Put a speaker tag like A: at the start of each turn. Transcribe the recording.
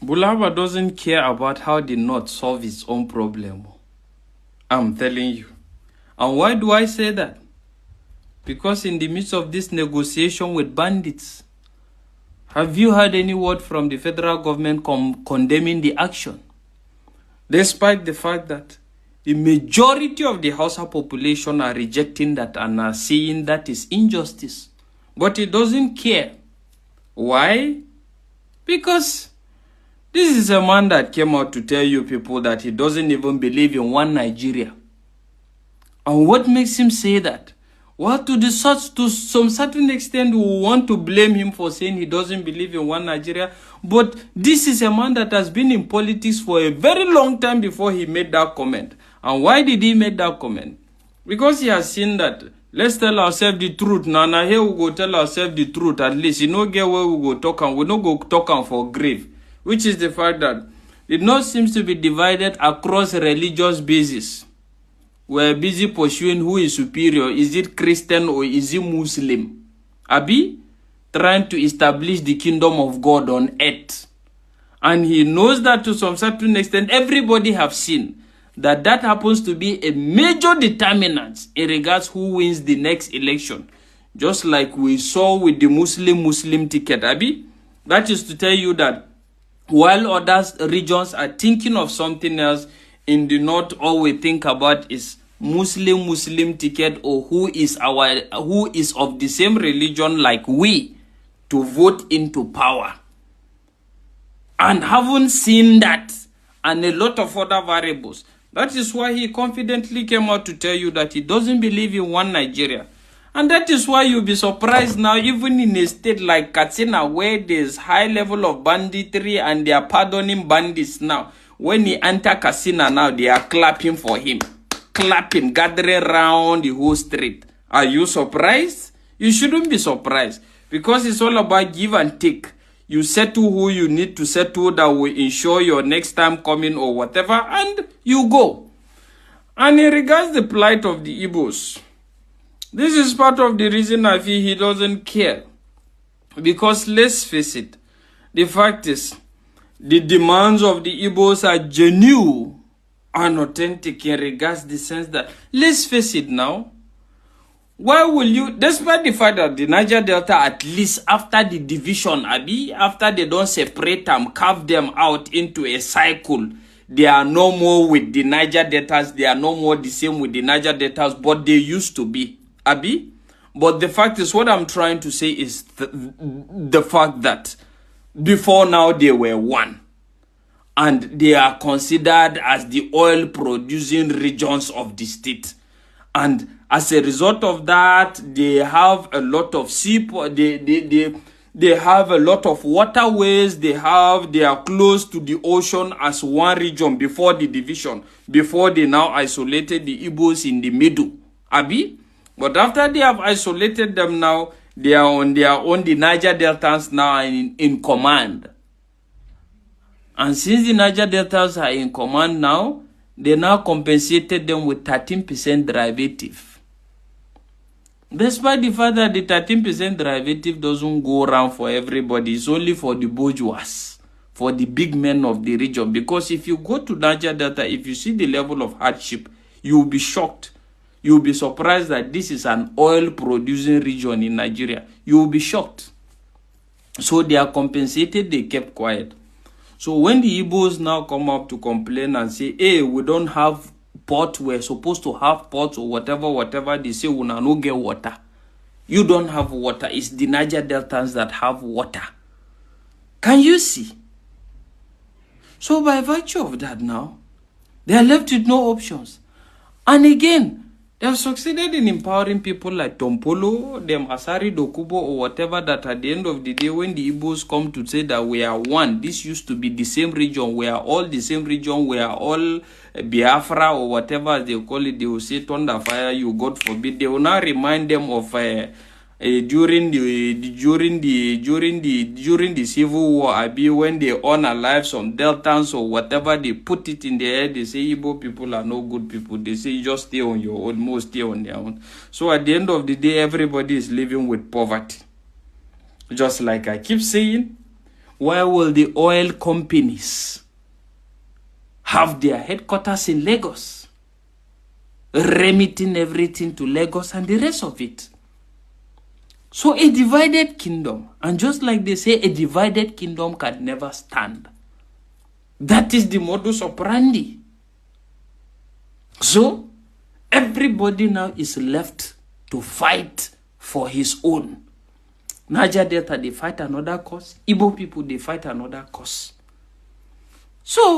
A: Bulaba doesn't care about how the North solve its own problem. I'm telling you. And why do I say that? Because in the midst of this negotiation with bandits, have you heard any word from the federal government condemning the action? Despite the fact that the majority of the Hausa population are rejecting that and are saying that is injustice. But it doesn't care. Why? Because this is a man that came out to tell you people that he doesn't even believe in one Nigeria. And what makes him say that? Well, to some certain extent, we want to blame him for saying he doesn't believe in one Nigeria. But this is a man that has been in politics for a very long time before he made that comment. And why did he make that comment? Because he has seen that, let's tell ourselves the truth. Now here we go tell ourselves the truth. At least, you know, get where we go talk and we don't go talk for grave. Which is the fact that the North seems to be divided across religious basis. We're busy pursuing who is superior. Is it Christian or is it Muslim? Abi? Trying to establish the kingdom of God on earth. And he knows that to some certain extent, everybody have seen that that happens to be a major determinant in regards who wins the next election. Just like we saw with the Muslim ticket, Abi. That is to tell you that while other regions are thinking of something else, in the North, all we think about is Muslim ticket or who is of the same religion like we to vote into power. And haven't seen that and a lot of other variables. That is why he confidently came out to tell you that he doesn't believe in one Nigeria. And that is why you'll be surprised now, even in a state like Katsina, where there's high level of banditry and they are pardoning bandits now. When he enter Katsina now, they are clapping for him. Clapping, gathering around the whole street. Are you surprised? You shouldn't be surprised. Because it's all about give and take. You settle who you need to settle that will ensure your next time coming or whatever, and you go. And in regards the plight of the Igbos, this is part of the reason I feel he doesn't care. Because let's face it, the fact is, the demands of the Igbos are genuine and authentic in regards the sense that, let's face it now, why will you, despite the fact that the Niger Delta, at least after the division, Abi, after they don't separate them, carve them out into a cycle, they are no more with the Niger Deltas, they are no more the same with the Niger Deltas, but they used to be, Abi. But the fact is, what I'm trying to say is the fact that before now they were one. And they are considered as the oil producing regions of the state. And as a result of that, they have a lot of they have a lot of waterways. They are close to the ocean as one region before the division. Before they now isolated the Igbos in the middle. Abi? But after they have isolated them now, they are on their own. The Niger Deltans now are in command. And since the Niger Deltas are in command now, they now compensated them with 13% derivative. Despite the fact that the 13% derivative doesn't go around for everybody, it's only for the bourgeois, for the big men of the region. Because if you go to Niger Delta, if you see the level of hardship, you will be shocked. You will be surprised that this is an oil-producing region in Nigeria. You will be shocked. So they are compensated, they kept quiet. So when the Igbos now come up to complain and say, hey, we don't have port, we're supposed to have ports or whatever, they say, we no get water. You don't have water. It's the Niger Deltans that have water. Can you see? So by virtue of that now, they are left with no options. And again, they have succeeded in empowering people like Tompolo, them Asari Dokubo or whatever, that at the end of the day, when the Igbos come to say that we are one, this used to be the same region, we are all the same region, we are all Biafra or whatever they call it, they will say thunder fire, you God forbid. They will now remind them of during the civil war, Abi, when they unalive some Deltans or whatever, they put it in their head, they say Igbo people are no good people. They say just stay on your own, most stay on their own. So at the end of the day, everybody is living with poverty. Just like I keep saying, Why will the oil companies have their headquarters in Lagos, remitting everything to Lagos and the rest of it? So a divided kingdom, and just like they say, a divided kingdom can never stand. That is the modus operandi. So everybody now is left to fight for his own. Niger Delta, they fight another cause. Igbo people, they fight another cause. So